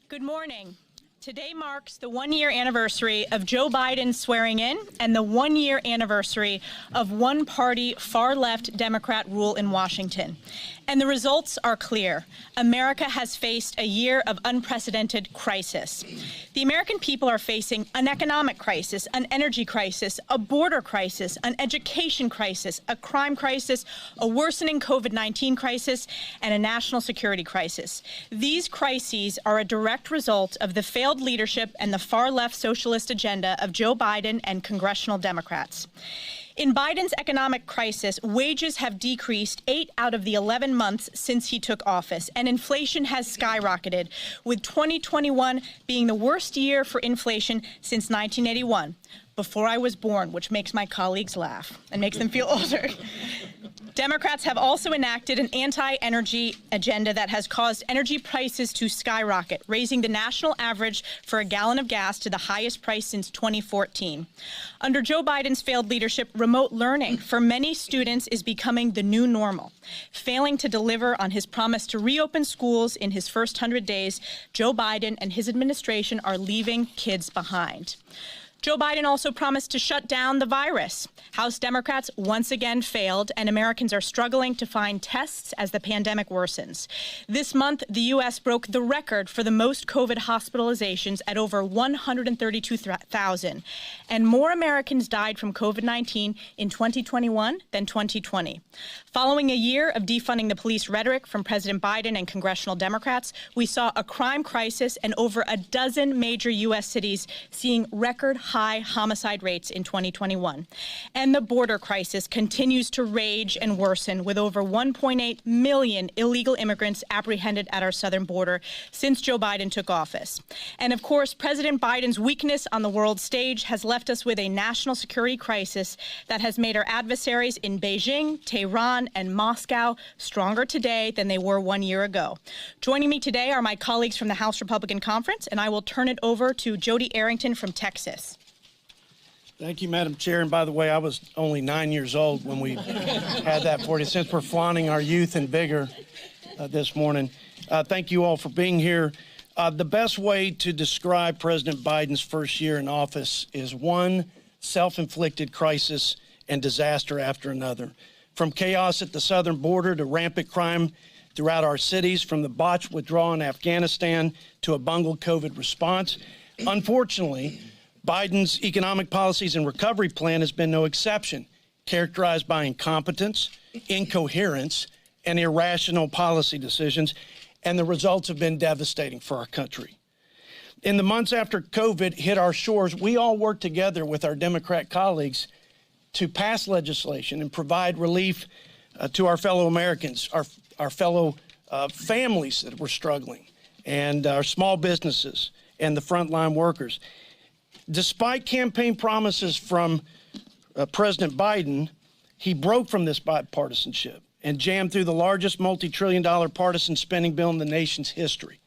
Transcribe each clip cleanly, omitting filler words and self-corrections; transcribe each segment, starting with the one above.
Good morning. Today marks the one-year anniversary of Joe Biden's swearing in and the one-year anniversary of one-party far-left Democrat rule in Washington. And the results are clear. America has faced a year of unprecedented crisis. The American people are facing an economic crisis, an energy crisis, a border crisis, an education crisis, a crime crisis, a worsening COVID-19 crisis, and a national security crisis. These crises are a direct result of the failed leadership and the far-left socialist agenda of Joe Biden and congressional Democrats. In Biden's economic crisis, wages have decreased 8 out of the 11 months since he took office, and inflation has skyrocketed, with 2021 being the worst year for inflation since 1981, before I was born, which makes my colleagues laugh and makes them feel older. Democrats have also enacted an anti-energy agenda that has caused energy prices to skyrocket, raising the national average for a gallon of gas to the highest price since 2014. Under Joe Biden's failed leadership, remote learning for many students is becoming the new normal. Failing to deliver on his promise to reopen schools in his first 100 days, Joe Biden and his administration are leaving kids behind. Joe Biden also promised to shut down the virus. House Democrats once again failed, and Americans are struggling to find tests as the pandemic worsens. This month, the U.S. broke the record for the most COVID hospitalizations at over 132,000, and more Americans died from COVID-19 in 2021 than 2020. Following a year of defunding the police rhetoric from President Biden and congressional Democrats, we saw a crime crisis and over a dozen major U.S. cities seeing record high homicide rates in 2021. And the border crisis continues to rage and worsen, with over 1.8 million illegal immigrants apprehended at our southern border since Joe Biden took office. And of course, President Biden's weakness on the world stage has left us with a national security crisis that has made our adversaries in Beijing, Tehran, and Moscow stronger today than they were 1 year ago. Joining me today are my colleagues from the House Republican Conference, and I will turn it over to Jody Arrington from Texas. Thank you, Madam Chair. And by the way, I was only 9 years old when we had that 40 cents. We're flaunting our youth and vigor this morning. Thank you all for being here. The best way to describe President Biden's first year in office is one self-inflicted crisis and disaster after another. From chaos at the southern border to rampant crime throughout our cities, from the botched withdrawal in Afghanistan to a bungled COVID response. Unfortunately, Biden's economic policies and recovery plan has been no exception, characterized by incompetence, incoherence, and irrational policy decisions, and the results have been devastating for our country. In the months after COVID hit our shores, we all worked together with our Democrat colleagues to pass legislation and provide relief to our fellow Americans, our fellow families that were struggling, and our small businesses and the frontline workers. Despite campaign promises from President Biden, he broke from this bipartisanship and jammed through the largest multi-trillion-dollar partisan spending bill in the nation's history.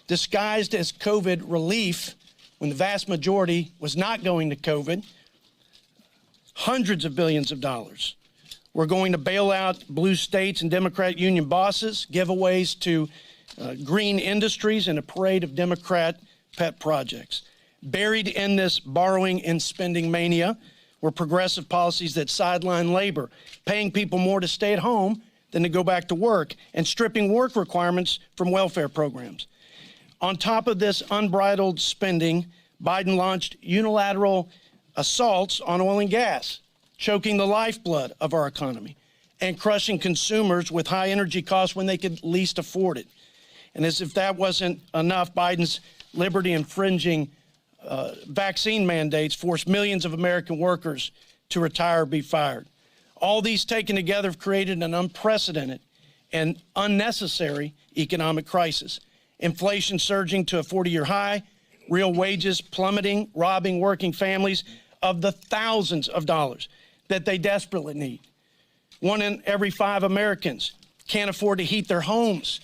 Disguised as COVID relief, when the vast majority was not going to COVID, hundreds of billions of dollars were going to bail out blue states and Democrat union bosses, giveaways to green industries, and a parade of Democrat pet projects. Buried in this borrowing and spending mania were progressive policies that sideline labor, paying people more to stay at home than to go back to work, and stripping work requirements from welfare programs. On top of this unbridled spending, Biden launched unilateral assaults on oil and gas, choking the lifeblood of our economy and crushing consumers with high energy costs when they could least afford it. And as if that wasn't enough, Biden's liberty-infringing vaccine mandates forced millions of American workers to retire or be fired. All these taken together have created an unprecedented and unnecessary economic crisis. Inflation surging to a 40-year high, real wages plummeting, robbing working families of the thousands of dollars that they desperately need. 1 in every 5 Americans can't afford to heat their homes.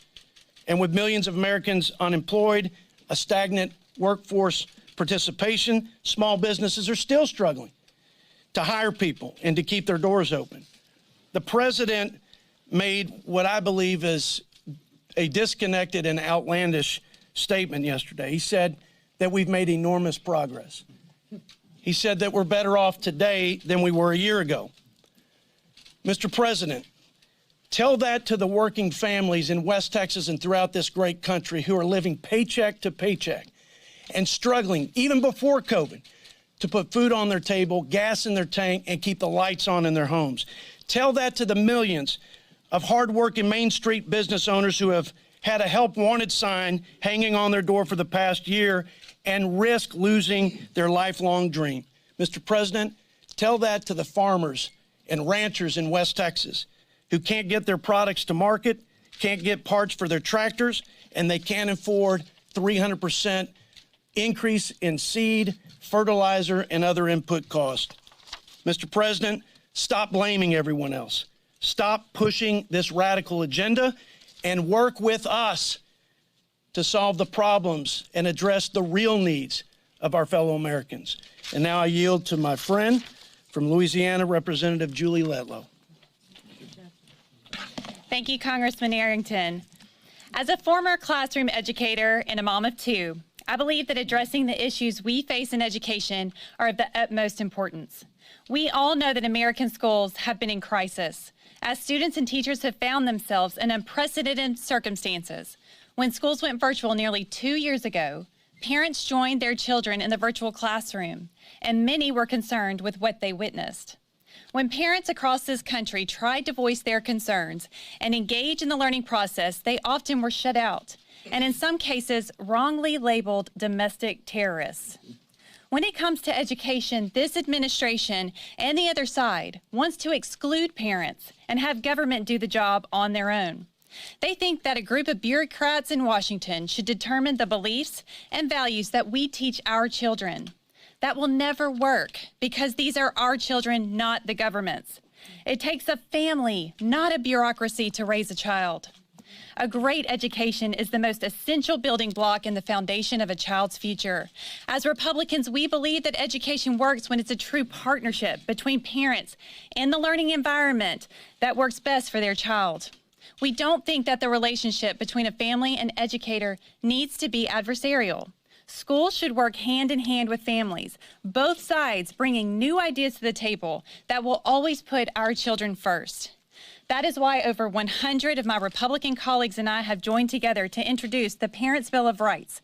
And with millions of Americans unemployed, a stagnant workforce participation, small businesses are still struggling to hire people and to keep their doors open. The president made what I believe is a disconnected and outlandish statement yesterday. He said that we've made enormous progress. He said that we're better off today than we were a year ago. Mr. President, tell that to the working families in West Texas and throughout this great country who are living paycheck to paycheck and struggling, even before COVID, to put food on their table, gas in their tank, and keep the lights on in their homes. Tell that to the millions of hardworking Main Street business owners who have had a help wanted sign hanging on their door for the past year and risk losing their lifelong dream. Mr. President, tell that to the farmers and ranchers in West Texas who can't get their products to market, can't get parts for their tractors, and they can't afford 300% increase in seed, fertilizer, and other input costs. Mr. President, stop blaming everyone else. Stop pushing this radical agenda and work with us to solve the problems and address the real needs of our fellow Americans. And now I yield to my friend from Louisiana, Representative Julie Letlow. Thank you, Congressman Arrington. As a former classroom educator and a mom of two, I believe that addressing the issues we face in education are of the utmost importance. We all know that American schools have been in crisis, as students and teachers have found themselves in unprecedented circumstances. When schools went virtual nearly 2 years ago, parents joined their children in the virtual classroom, and many were concerned with what they witnessed. When parents across this country tried to voice their concerns and engage in the learning process, they often were shut out, and in some cases, wrongly labeled domestic terrorists. When it comes to education, this administration and the other side wants to exclude parents and have government do the job on their own. They think that a group of bureaucrats in Washington should determine the beliefs and values that we teach our children. That will never work because these are our children, not the government's. It takes a family, not a bureaucracy, to raise a child. A great education is the most essential building block in the foundation of a child's future. As Republicans, we believe that education works when it's a true partnership between parents and the learning environment that works best for their child. We don't think that the relationship between a family and educator needs to be adversarial. Schools should work hand in hand with families, both sides bringing new ideas to the table that will always put our children first. That is why over 100 of my Republican colleagues and I have joined together to introduce the Parents' Bill of Rights,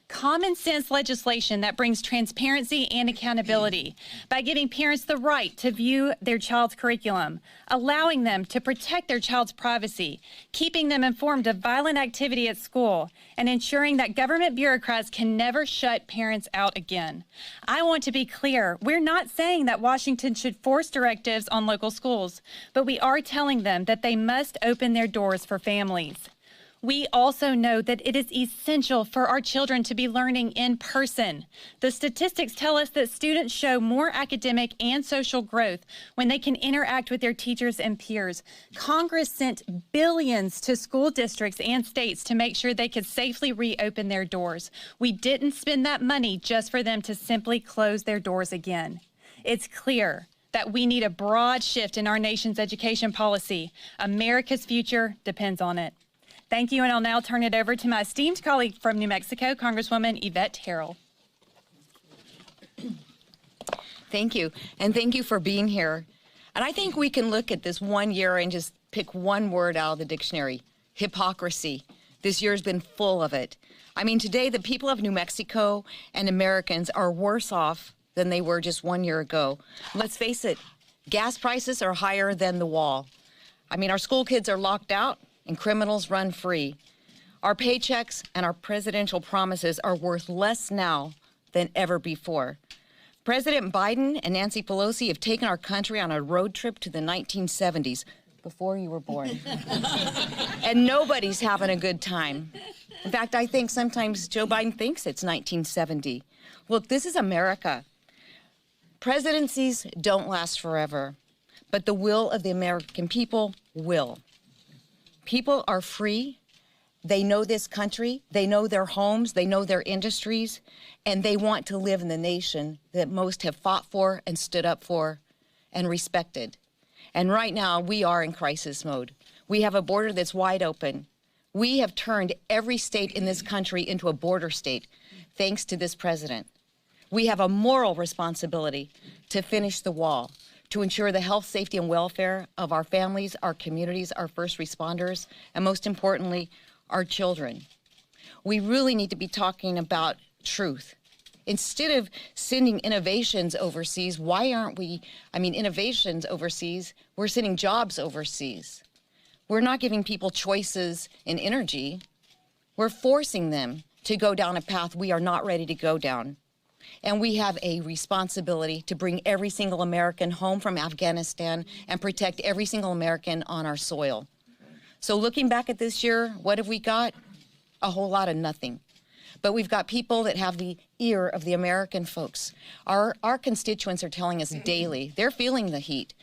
common sense legislation that brings transparency and accountability by giving parents the right to view their child's curriculum, allowing them to protect their child's privacy, keeping them informed of violent activity at school, and ensuring that government bureaucrats can never shut parents out again. I want to be clear, we're not saying that Washington should force directives on local schools, but we are telling them that they must open their doors for families. We also know that it is essential for our children to be learning in person. The statistics tell us that students show more academic and social growth when they can interact with their teachers and peers. Congress sent billions to school districts and states to make sure they could safely reopen their doors. We didn't spend that money just for them to simply close their doors again. It's clear that we need a broad shift in our nation's education policy. America's future depends on it. Thank you, and I'll now turn it over to my esteemed colleague from New Mexico, Congresswoman Yvette Harrell. Thank you, and thank you for being here. And I think we can look at this 1 year and just pick one word out of the dictionary: hypocrisy. This year's been full of it. I mean, today the people of New Mexico and Americans are worse off than they were just 1 year ago. Let's face it, gas prices are higher than the wall. I mean, our school kids are locked out and criminals run free. Our paychecks and our presidential promises are worth less now than ever before. President Biden and Nancy Pelosi have taken our country on a road trip to the 1970s, before you were born. And nobody's having a good time. In fact, I think sometimes Joe Biden thinks it's 1970. Look, this is America. Presidencies don't last forever, but the will of the American people will. People are free. They know this country. They know their homes. They know their industries. And they want to live in the nation that most have fought for and stood up for and respected. And right now, we are in crisis mode. We have a border that's wide open. We have turned every state in this country into a border state, thanks to this president. We have a moral responsibility to finish the wall, to ensure the health, safety, and welfare of our families, our communities, our first responders, and most importantly, our children. We really need to be talking about truth. Instead of sending innovations overseas, why aren't we, innovations overseas, we're sending jobs overseas. We're not giving people choices in energy. We're forcing them to go down a path we are not ready to go down. And we have a responsibility to bring every single American home from Afghanistan and protect every single American on our soil. So looking back at this year, what have we got? A whole lot of nothing. But we've got people that have the ear of the American folks. Our constituents are telling us daily, they're feeling the heat.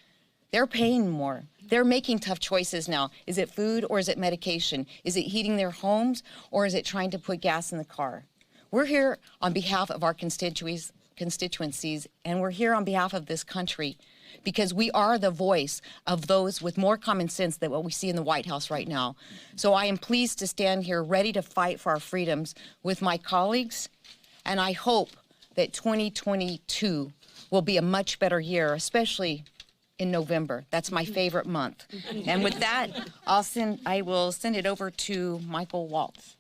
They're paying more. They're making tough choices now. Is it food or is it medication? Is it heating their homes or is it trying to put gas in the car? We're here on behalf of our constituencies, and we're here on behalf of this country because we are the voice of those with more common sense than what we see in the White House right now. So I am pleased to stand here ready to fight for our freedoms with my colleagues, and I hope that 2022 will be a much better year, especially in November. That's my favorite month. And with that, I will send it over to Michael Waltz.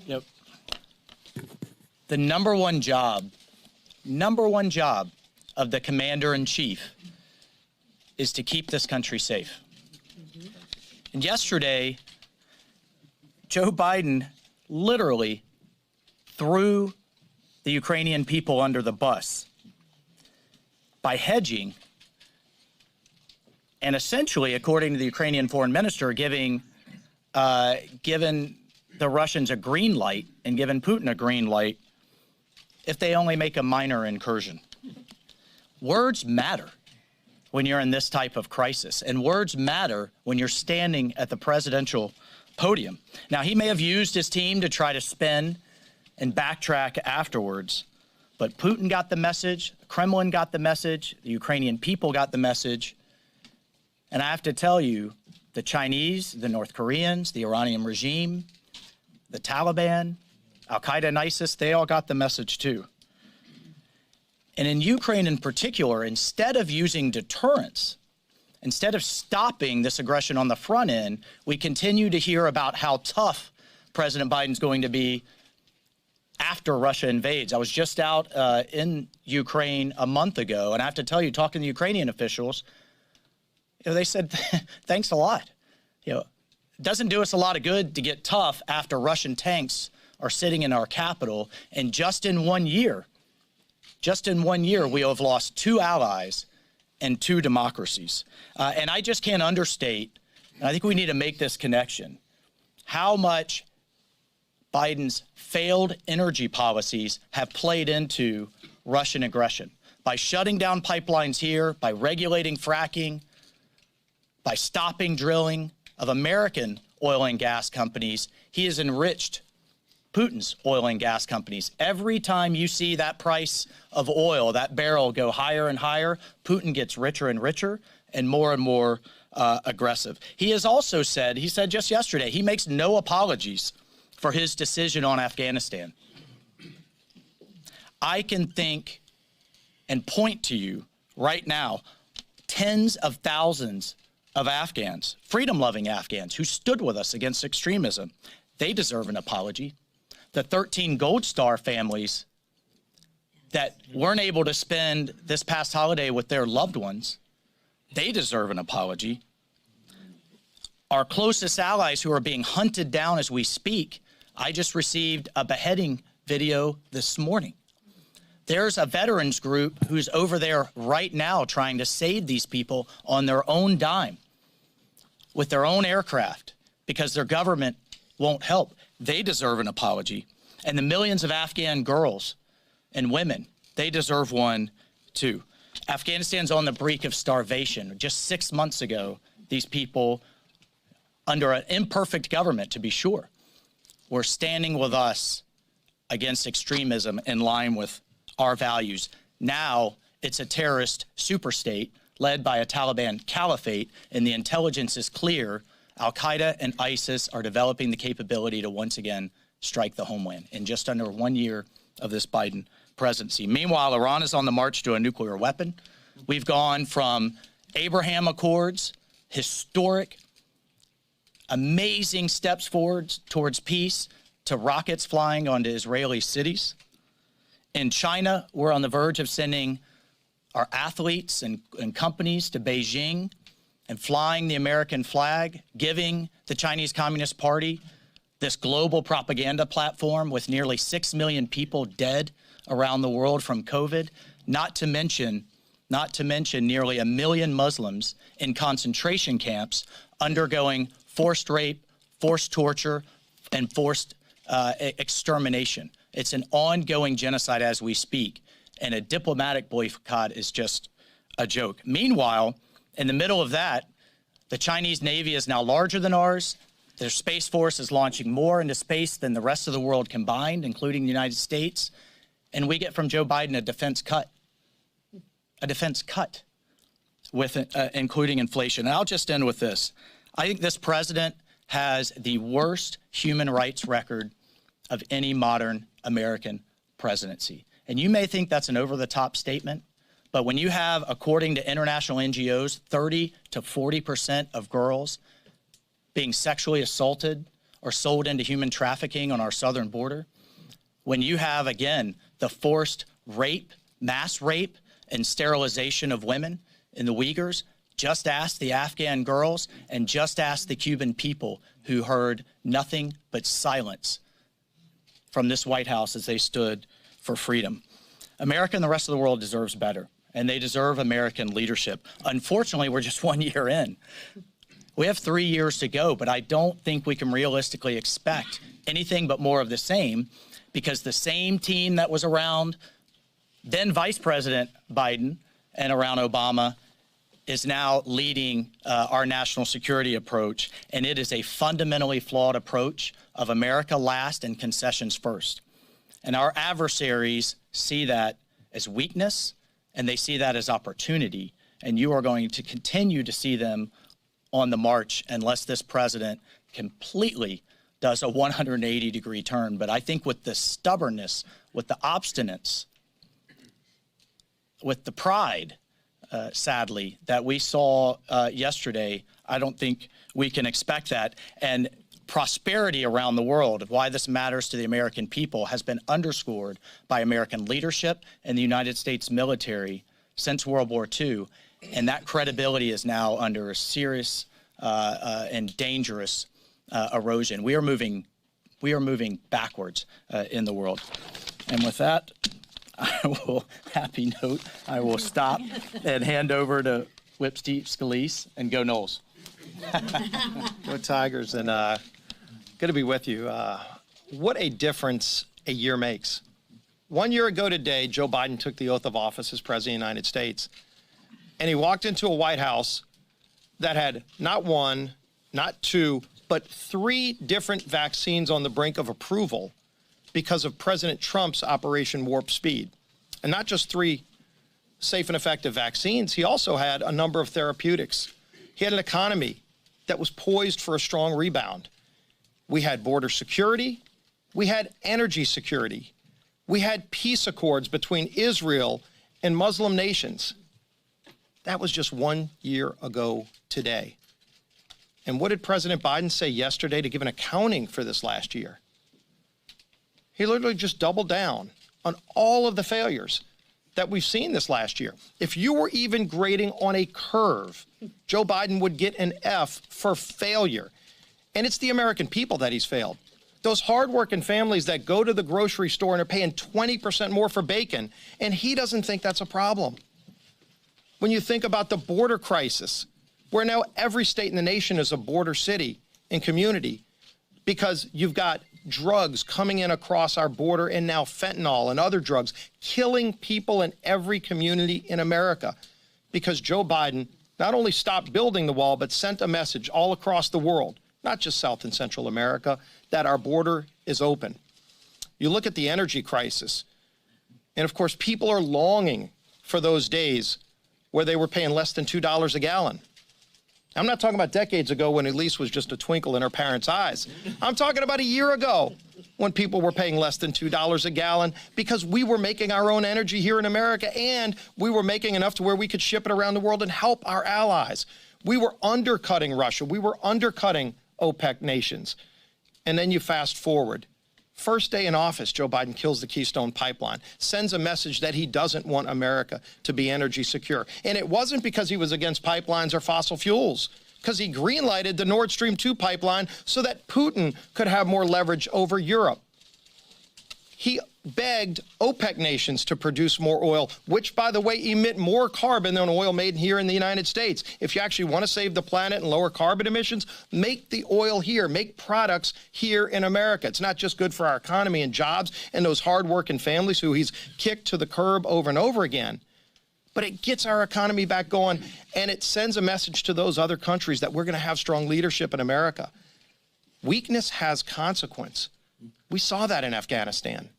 Yep. The number one job of the commander-in-chief is to keep this country safe. And yesterday, Joe Biden literally threw the Ukrainian people under the bus by hedging and essentially, according to the Ukrainian foreign minister, given the Russians a green light and given Putin a green light if they only make a minor incursion. Words matter when you're in this type of crisis, and words matter when you're standing at the presidential podium. Now, he may have used his team to try to spin and backtrack afterwards, but Putin got the message, the Kremlin got the message, the Ukrainian people got the message, and I have to tell you, the Chinese, the North Koreans, the Iranian regime, the Taliban, Al-Qaeda and ISIS, they all got the message too. And in Ukraine in particular, instead of using deterrence, instead of stopping this aggression on the front end, we continue to hear about how tough President Biden's going to be after Russia invades. I was just out in Ukraine a month ago, and I have to tell you, talking to Ukrainian officials, they said, thanks a lot. It doesn't do us a lot of good to get tough after Russian tanks are sitting in our capital. And just in 1 year, we have lost 2 allies and 2 democracies. And I just can't understate, and I think we need to make this connection, how much Biden's failed energy policies have played into Russian aggression. By shutting down pipelines here, by regulating fracking, by stopping drilling of American oil and gas companies, he has enriched Putin's oil and gas companies. Every time you see that price of oil, that barrel go higher and higher, Putin gets richer and richer and more aggressive. He has also said, he said just yesterday, he makes no apologies for his decision on Afghanistan. I can think and point to you right now, tens of thousands of Afghans, freedom-loving Afghans, who stood with us against extremism. They deserve an apology. The 13 Gold Star families that weren't able to spend this past holiday with their loved ones, they deserve an apology. Our closest allies who are being hunted down as we speak, I just received a beheading video this morning. There's a veterans group who's over there right now trying to save these people on their own dime with their own aircraft because their government won't help. They deserve an apology. And the millions of Afghan girls and women, they deserve one too. Afghanistan's on the brink of starvation. Just 6 months ago, these people, under an imperfect government to be sure, were standing with us against extremism in line with our values. Now it's a terrorist superstate led by a Taliban caliphate, and the intelligence is clear. Al-Qaeda and ISIS are developing the capability to once again strike the homeland in just under 1 year of this Biden presidency. Meanwhile, Iran is on the march to a nuclear weapon. We've gone from Abraham Accords, historic, amazing steps forward towards peace, to rockets flying onto Israeli cities. In China, we're on the verge of sending our athletes and companies to Beijing and flying the American flag, giving the Chinese Communist Party this global propaganda platform with nearly 6 million people dead around the world from COVID, not to mention nearly 1 million Muslims in concentration camps undergoing forced rape, forced torture, and forced extermination. It's an ongoing genocide as we speak, and a diplomatic boycott is just a joke. Meanwhile, in the middle of that, the Chinese Navy is now larger than ours. Their Space Force is launching more into space than the rest of the world combined, including the United States. And we get from Joe Biden a defense cut with including inflation. And I'll just end with this. I think this president has the worst human rights record of any modern American presidency. And you may think that's an over-the-top statement, but when you have, according to international NGOs, 30 to 40% of girls being sexually assaulted or sold into human trafficking on our southern border, when you have, again, the forced rape, mass rape, and sterilization of women in the Uyghurs, just ask the Afghan girls and just ask the Cuban people who heard nothing but silence from this White House as they stood for freedom. America and the rest of the world deserves better, and they deserve American leadership. Unfortunately, we're just 1 year in. We have 3 years to go, but I don't think we can realistically expect anything but more of the same, because the same team that was around then Vice President Biden and around Obama is now leading our national security approach, and it is a fundamentally flawed approach of America last and concessions first. And our adversaries see that as weakness, and they see that as opportunity, and you are going to continue to see them on the march unless this president completely does a 180-degree turn. But I think with the stubbornness, with the obstinance, with the pride, sadly, that we saw yesterday, I don't think we can expect that. And prosperity around the world, of why this matters to the American people, has been underscored by American leadership and the United States military since World War II. And that credibility is now under a serious and dangerous erosion. We are moving backwards in the world. And with that, happy note, I will stop and hand over to Whip Steve Scalise, and go Noles. Go Tigers, and good to be with you. What a difference a year makes. 1 year ago today, Joe Biden took the oath of office as President of the United States, and he walked into a White House that had not one, not two, but 3 different vaccines on the brink of approval because of President Trump's Operation Warp Speed. And not just 3 safe and effective vaccines, he also had a number of therapeutics. He had an economy that was poised for a strong rebound. We had border security. We had energy security. We had peace accords between Israel and Muslim nations. That was just 1 year ago today. And what did President Biden say yesterday to give an accounting for this last year? He literally just doubled down on all of the failures that we've seen this last year. If you were even grading on a curve, Joe Biden would get an F for failure. And it's the American people that he's failed. Those hardworking families that go to the grocery store and are paying 20% more for bacon, and he doesn't think that's a problem. When you think about the border crisis, where now every state in the nation is a border city and community, because you've got drugs coming in across our border, and now fentanyl and other drugs killing people in every community in America, because Joe Biden not only stopped building the wall, but sent a message all across the world, not just South and Central America, that our border is open. You look at the energy crisis, And of course, people are longing for those days where they were paying less than $2 a gallon. I'm not talking about decades ago when Elise was just a twinkle in her parents' eyes. I'm talking about a year ago when people were paying less than $2 a gallon because we were making our own energy here in America, and we were making enough to where we could ship it around the world and help our allies. We were undercutting Russia. We were undercutting OPEC nations. And then you fast forward. First day in office, Joe Biden kills the Keystone Pipeline, sends a message that he doesn't want America to be energy secure. And it wasn't because he was against pipelines or fossil fuels, because he greenlighted the Nord Stream 2 pipeline so that Putin could have more leverage over Europe. He begged OPEC nations to produce more oil, which, by the way, emit more carbon than oil made here in the United States. If you actually want to save the planet and lower carbon emissions, make the oil here, make products here in America. It's not just good for our economy and jobs and those hardworking families who he's kicked to the curb over and over again, but it gets our economy back going, and it sends a message to those other countries that we're going to have strong leadership in America. Weakness has consequence. We saw that in Afghanistan.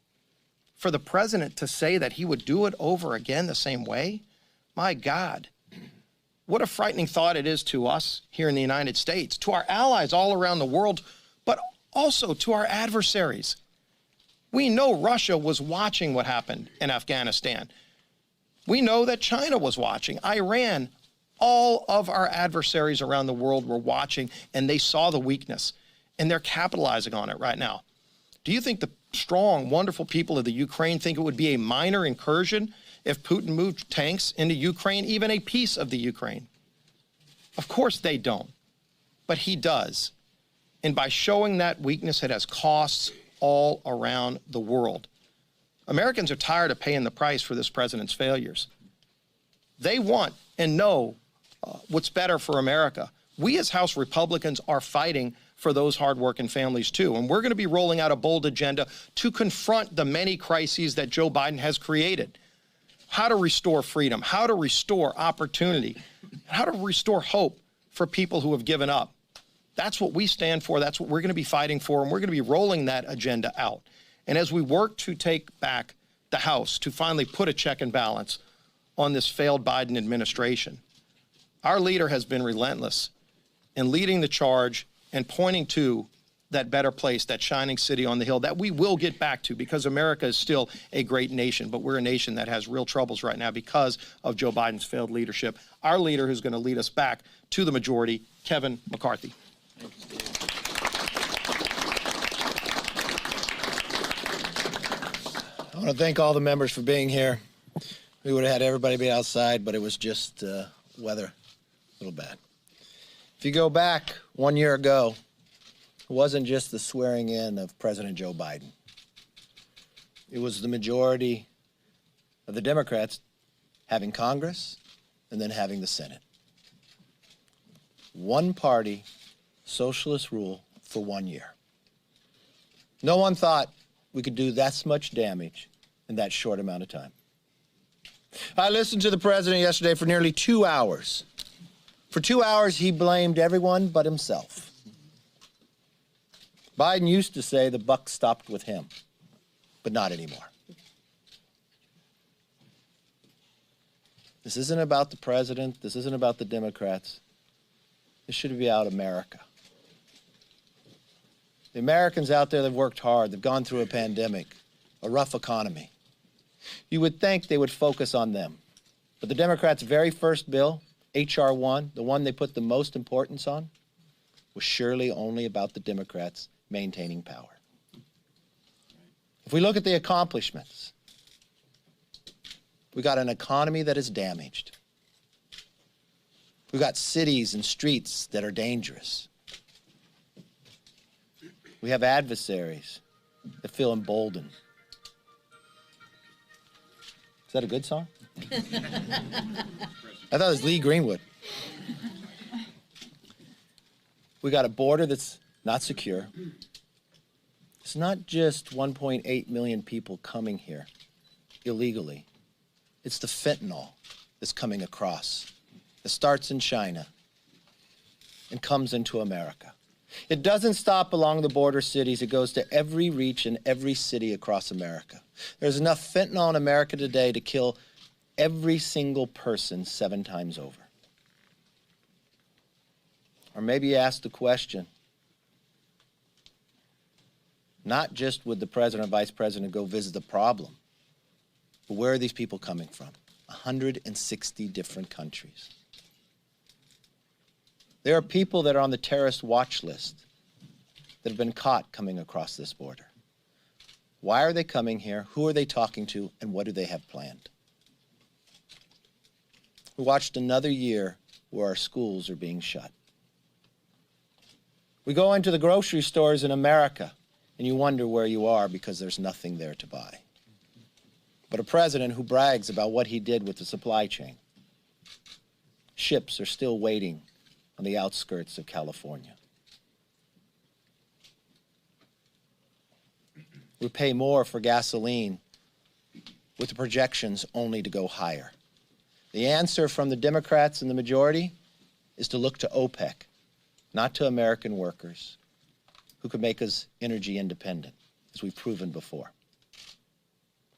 For the president to say that he would do it over again the same way, my God, what a frightening thought it is to us here in the United States, to our allies all around the world, but also to our adversaries. We know Russia was watching what happened in Afghanistan. We know that China was watching, Iran. All of our adversaries around the world were watching, and they saw the weakness, and they're capitalizing on it right now. Do you think the strong, wonderful people of the Ukraine think it would be a minor incursion if Putin moved tanks into Ukraine, even a piece of the Ukraine? Of course they don't, but he does. And by showing that weakness, it has costs all around the world. Americans are tired of paying the price for this president's failures. They want and know what's better for America. We as House Republicans are fighting for those hardworking families too. And we're going to be rolling out a bold agenda to confront the many crises that Joe Biden has created. How to restore freedom, how to restore opportunity, how to restore hope for people who have given up. That's what we stand for. That's what we're going to be fighting for. And we're going to be rolling that agenda out. And as we work to take back the House, to finally put a check and balance on this failed Biden administration, our leader has been relentless in leading the charge and pointing to that better place, that shining city on the hill that we will get back to, because America is still a great nation, but we're a nation that has real troubles right now because of Joe Biden's failed leadership. Our leader who's going to lead us back to the majority, Kevin McCarthy. I want to thank all the members for being here. We would have had everybody be outside, but it was just weather a little bad. If you go back 1 year ago, it wasn't just the swearing in of President Joe Biden. It was the majority of the Democrats having Congress and then having the Senate. One party, socialist rule for 1 year. No one thought we could do that much damage in that short amount of time. I listened to the president yesterday for nearly 2 hours. For 2 hours, he blamed everyone but himself. Biden used to say the buck stopped with him, but not anymore. This isn't about the president. This isn't about the Democrats. This should be about America. The Americans out there that have worked hard, they've gone through a pandemic, a rough economy. You would think they would focus on them. But the Democrats' very first bill, H.R. 1, the one they put the most importance on, was surely only about the Democrats maintaining power. If we look at the accomplishments, we got an economy that is damaged. We got cities and streets that are dangerous. We have adversaries that feel emboldened. Is that a good song? I thought it was Lee Greenwood. We got a border that's not secure. It's not just 1.8 million people coming here illegally. It's the fentanyl that's coming across. It starts in China and comes into America. It doesn't stop along the border cities. It goes to every reach in every city across America. There's enough fentanyl in America today to kill every single person 7 times over. Or maybe ask the question, not just would the president or vice president go visit the problem, but where are these people coming from? 160 different countries. There are people that are on the terrorist watch list that have been caught coming across this border. Why are they coming here? Who are they talking to? And what do they have planned? We watched another year where our schools are being shut. We go into the grocery stores in America and you wonder where you are because there's nothing there to buy. But a president who brags about what he did with the supply chain. Ships are still waiting on the outskirts of California. We pay more for gasoline with the projections only to go higher. The answer from the Democrats and the majority is to look to OPEC, not to American workers who could make us energy independent, as we've proven before.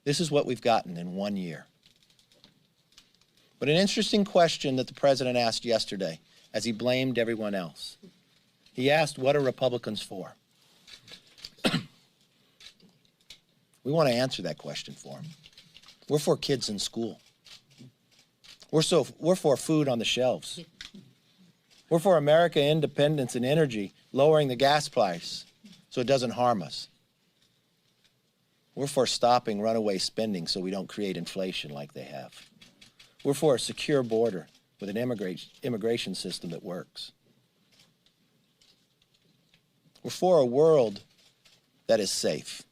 This is what we've gotten in 1 year. But an interesting question that the president asked yesterday as he blamed everyone else. He asked, what are Republicans for? We want to answer that question for him. We're for kids in school. We're for food on the shelves. We're for America independence and energy, lowering the gas price so it doesn't harm us. We're for stopping runaway spending so we don't create inflation like they have. We're for a secure border with an immigration system that works. We're for a world that is safe.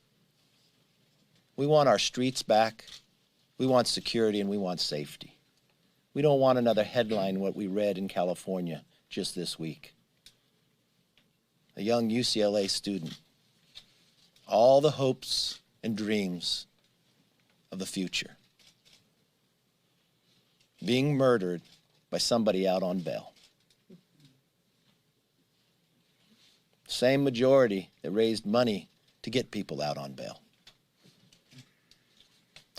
We want our streets back. We want security and we want safety. We don't want another headline what we read in California just this week. A young UCLA student, all the hopes and dreams of the future, being murdered by somebody out on bail. Same majority that raised money to get people out on bail.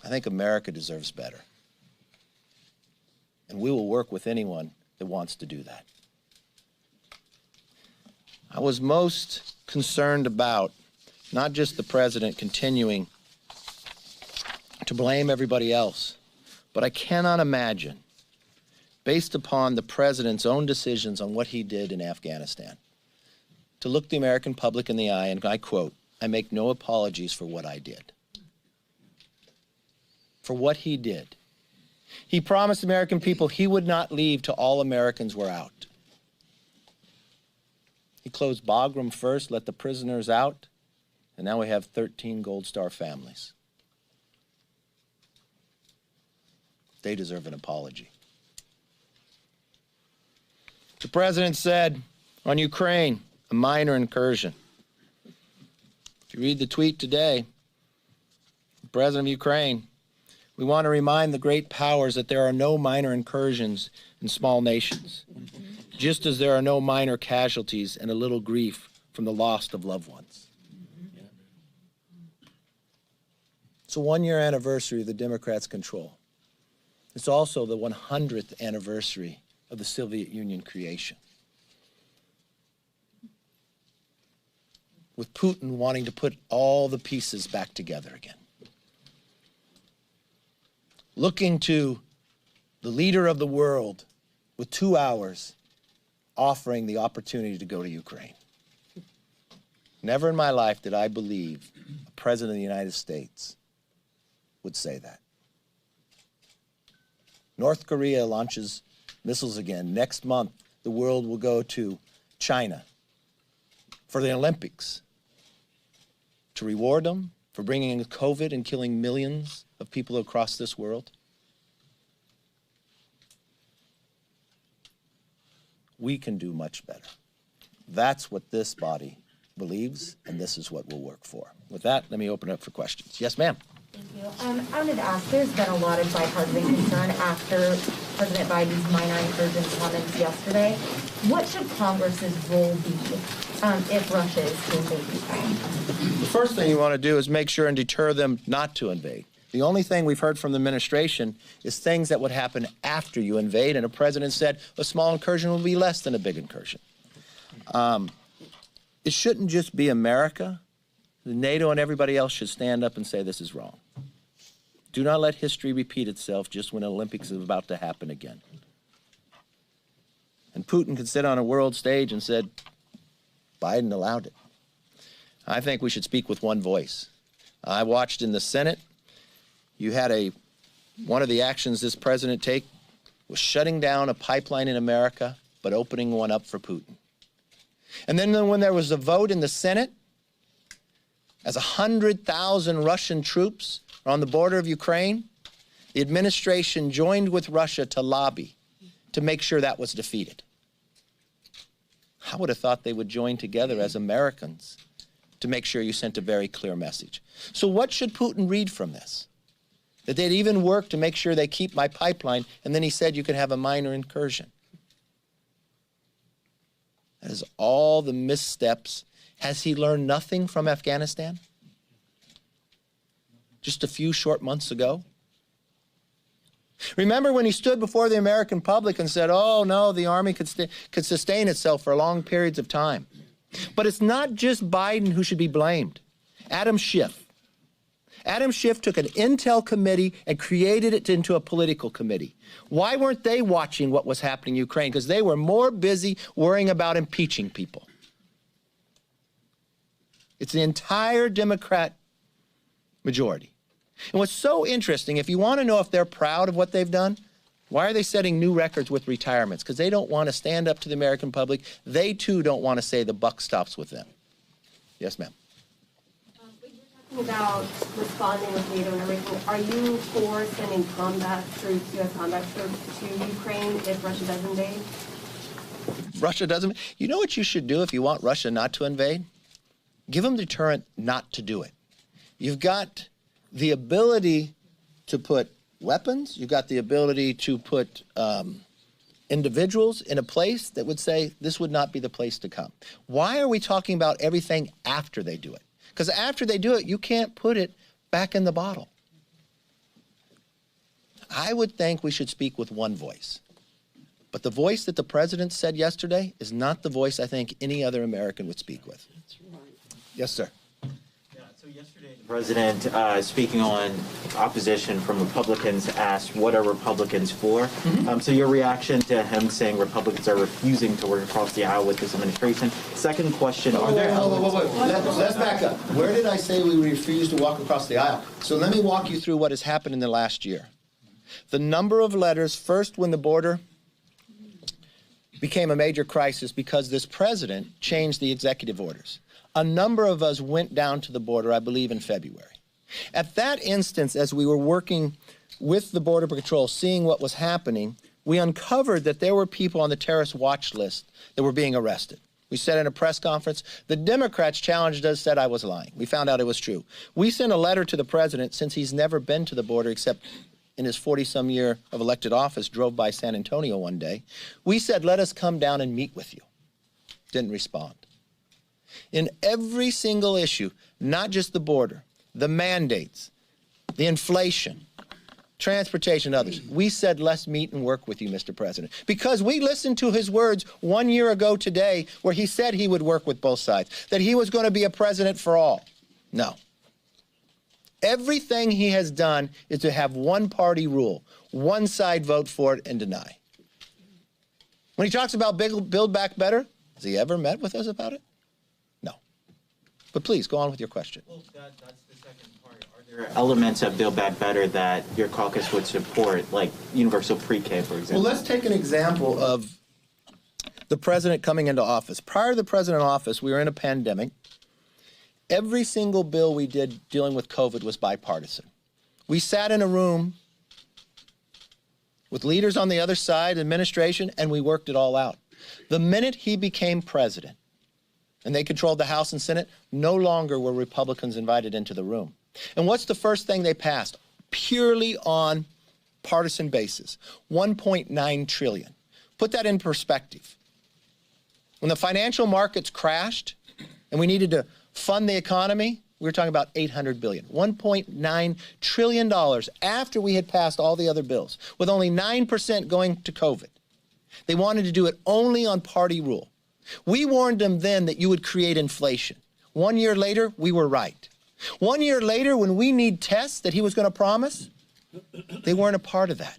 I think America deserves better. And we will work with anyone that wants to do that. I was most concerned about not just the president continuing to blame everybody else, but I cannot imagine, based upon the president's own decisions on what he did in Afghanistan, to look the American public in the eye and I quote, I make no apologies for what I did. For what he did. He promised American people he would not leave till all Americans were out. He closed Bagram first, let the prisoners out, and now we have 13 Gold Star families. They deserve an apology. The president said on Ukraine, a minor incursion. If you read the tweet today, the president of Ukraine, we want to remind the great powers that there are no minor incursions in small nations, just as there are no minor casualties and a little grief from the loss of loved ones. It's a 1-year anniversary of the Democrats' control. It's also the 100th anniversary of the Soviet Union creation. With Putin wanting to put all the pieces back together again. Looking to the leader of the world with 2 hours offering the opportunity to go to Ukraine. Never in my life did I believe a president of the United States would say that. North Korea launches missiles again. Next month, the world will go to China for the Olympics to reward them for bringing in COVID and killing millions of people across this world. We can do much better. That's what this body believes, and this is what we'll work for. With that, let me open it up for questions. Yes, ma'am. Thank you. I wanted to ask, there's been a lot of bipartisan concern after President Biden's minor incursion comments yesterday. What should Congress's role be if Russia is to invade Ukraine? The first thing you want to do is make sure and deter them not to invade. The only thing we've heard from the administration is things that would happen after you invade, and a president said a small incursion will be less than a big incursion. It shouldn't just be America. NATO and everybody else should stand up and say this is wrong. Do not let history repeat itself just when the Olympics is about to happen again. And Putin could sit on a world stage and said, Biden allowed it. I think we should speak with one voice. I watched in the Senate, you had one of the actions this president take was shutting down a pipeline in America, but opening one up for Putin. And then when there was a vote in the Senate, as 100,000 Russian troops are on the border of Ukraine, the administration joined with Russia to lobby to make sure that was defeated. I would have thought they would join together as Americans to make sure you sent a very clear message. So what should Putin read from this? That they'd even work to make sure they keep my pipeline, and then he said you could have a minor incursion. That is all the missteps. Has he learned nothing from Afghanistan? Just a few short months ago? Remember when he stood before the American public and said, oh, no, the Army could sustain itself for long periods of time. But it's not just Biden who should be blamed. Adam Schiff. Adam Schiff took an intel committee and created it into a political committee. Why weren't they watching what was happening in Ukraine? Because they were more busy worrying about impeaching people. It's the entire Democrat majority. And what's so interesting, if you want to know if they're proud of what they've done, why are they setting new records with retirements? Because they don't want to stand up to the American public. They, too, don't want to say the buck stops with them. Yes, ma'am. When you're talking about responding with NATO and everything, are you for sending combat troops, U.S. combat troops to Ukraine if Russia does invade? Russia doesn't. You know what you should do if you want Russia not to invade? Give them deterrent not to do it. You've got the ability to put weapons. You've got the ability to put individuals in a place that would say this would not be the place to come. Why are we talking about everything after they do it? Because after they do it, you can't put it back in the bottle. I would think we should speak with one voice. But the voice that the president said yesterday is not the voice I think any other American would speak with. That's right. Yes, sir. So yesterday, the president, speaking on opposition from Republicans, asked, what are Republicans for? So your reaction to him saying Republicans are refusing to work across the aisle with this administration. Second question, are there elements... Let's back up. Where did I say we refuse to walk across the aisle? So let me walk you through what has happened in the last year. The number of letters, first when the border became a major crisis because this president changed the executive orders. A number of us went down to the border, I believe, in February. At that instance, as we were working with the Border Patrol, seeing what was happening, we uncovered that there were people on the terrorist watch list that were being arrested. We said in a press conference, the Democrats challenged us, said I was lying. We found out it was true. We sent a letter to the president, since he's never been to the border except in his 40-some year of elected office, drove by San Antonio one day. We said, let us come down and meet with you. Didn't respond. In every single issue, not just the border, the mandates, the inflation, transportation, others, we said, let's meet and work with you, Mr. President. Because we listened to his words 1 year ago today where he said he would work with both sides, that he was going to be a president for all. No. Everything he has done is to have one-party rule, one side vote for it and deny. When he talks about Build Back Better, has he ever met with us about it? No. But please, go on with your question. Well, that's the second part. Are there elements of Build Back Better that your caucus would support, like universal pre-K, for example? Well, let's take an example of the president coming into office. Prior to the president in office, we were in a pandemic. Every single bill we did dealing with COVID was bipartisan. We sat in a room with leaders on the other side, administration, and we worked it all out. The minute he became president and they controlled the House and Senate, no longer were Republicans invited into the room. And what's the first thing they passed? Purely on partisan basis, 1.9 trillion. Put that in perspective. When the financial markets crashed and we needed to fund the economy, we were talking about 800 billion, $1.9 trillion after we had passed all the other bills, with only 9% going to COVID. They wanted to do it only on party rule. We warned them then that you would create inflation. 1 year later, we were right. 1 year later, when we need tests that he was going to promise, they weren't a part of that.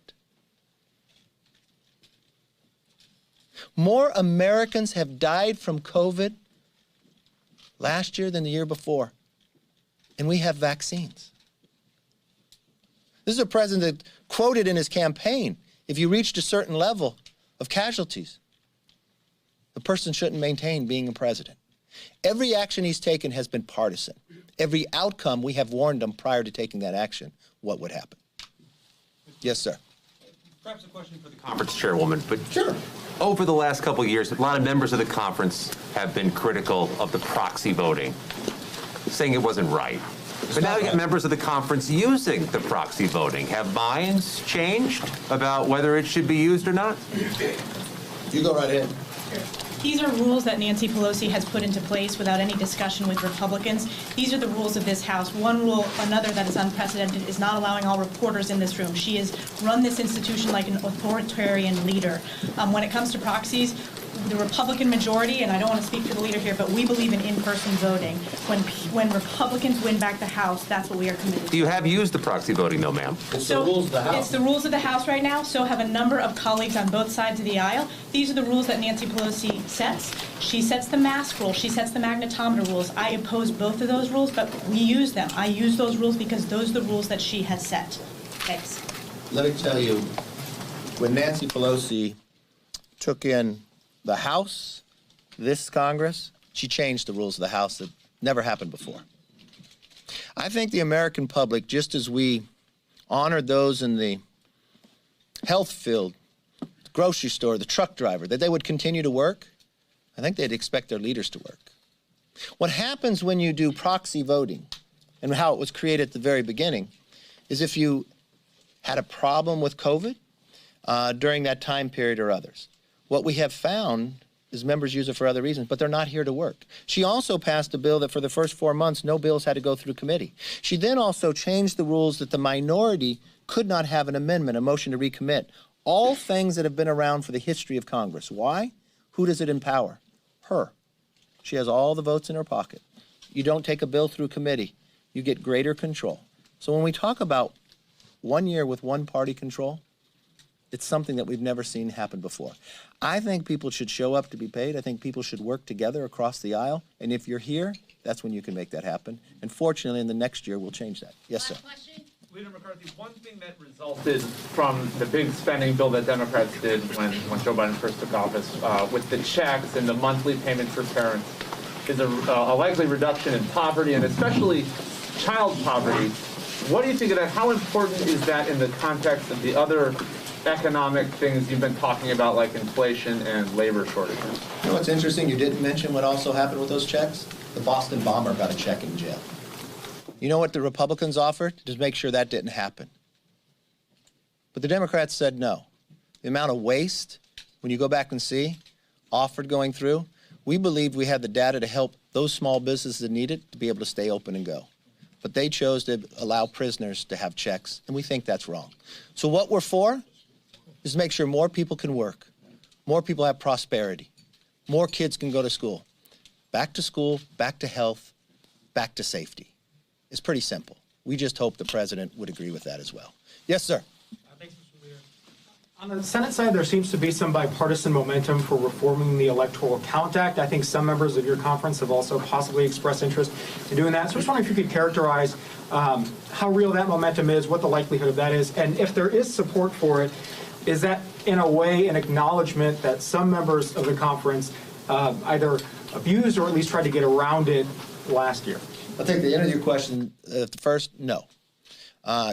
More Americans have died from COVID last year than the year before, and we have vaccines. This is a president that quoted in his campaign, if you reached a certain level of casualties, the person shouldn't maintain being a president. Every action he's taken has been partisan. Every outcome, we have warned him prior to taking that action what would happen. Yes, sir. Perhaps a question for the conference chairwoman, but sure. Over the last couple of years, a lot of members of the conference have been critical of the proxy voting, saying it wasn't right. But now you get members of the conference using the proxy voting. Have minds changed about whether it should be used or not? You go right ahead. These are rules that Nancy Pelosi has put into place without any discussion with Republicans. These are the rules of this House. One rule, another that is unprecedented, is not allowing all reporters in this room. She has run this institution like an authoritarian leader. When it comes to proxies, the Republican majority, and I don't want to speak for the leader here, but we believe in in-person voting. When Republicans win back the House, that's what we are committed to. You have used the proxy voting, though, ma'am. It's the rules of the House. It's the rules of the House right now, so have a number of colleagues on both sides of the aisle. These are the rules that Nancy Pelosi sets. She sets the mask rule. She sets the magnetometer rules. I oppose both of those rules, but we use them. I use those rules because those are the rules that she has set. Thanks. Let me tell you, when Nancy Pelosi took in the House, this Congress, she changed the rules of the House that never happened before. I think the American public, just as we honored those in the health field, the grocery store, the truck driver, that they would continue to work, I think they'd expect their leaders to work. What happens when you do proxy voting, and how it was created at the very beginning, is if you had a problem with COVID during that time period or others, what we have found is members use it for other reasons, but they're not here to work. She also passed a bill that for the first 4 months, no bills had to go through committee. She then also changed the rules that the minority could not have an amendment, a motion to recommit. All things that have been around for the history of Congress. Why? Who does it empower? Her. She has all the votes in her pocket. You don't take a bill through committee. You get greater control. So when we talk about 1 year with one party control, it's something that we've never seen happen before. I think people should show up to be paid. I think people should work together across the aisle. And if you're here, that's when you can make that happen. And fortunately, in the next year, we'll change that. Yes, sir. Leader McCarthy, one thing that resulted from the big spending bill that Democrats did when Joe Biden first took office with the checks and the monthly payments for parents is a likely reduction in poverty and especially child poverty. What do you think of that? How important is that in the context of the other economic things you've been talking about, like inflation and labor shortages? You know what's interesting? You didn't mention what also happened with those checks? The Boston bomber got a check in jail. You know what the Republicans offered to make sure that didn't happen? But the Democrats said no. The amount of waste, when you go back and see, offered going through, we believed we had the data to help those small businesses that need it to be able to stay open and go. But they chose to allow prisoners to have checks, and we think that's wrong. So what we're for is to make sure more people can work, more people have prosperity, more kids can go to school. Back to school, back to health, back to safety. It's pretty simple. We just hope the president would agree with that as well. Yes, sir. Thanks, Mr. Leader. On the Senate side, there seems to be some bipartisan momentum for reforming the Electoral Count Act. I think some members of your conference have also possibly expressed interest in doing that. So I was wondering if you could characterize how real that momentum is, what the likelihood of that is, and if there is support for it, is that in a way an acknowledgement that some members of the conference either abused or at least tried to get around it last year? I'll take the end of your question first. No.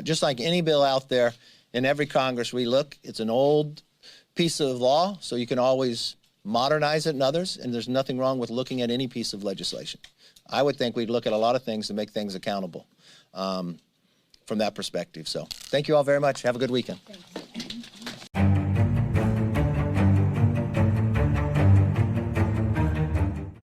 Just like any bill out there, in every Congress we look, it's an old piece of law, so you can always modernize it in others, and there's nothing wrong with looking at any piece of legislation. I would think we'd look at a lot of things to make things accountable. from that perspective. So thank you all very much. Have a good weekend. Thanks.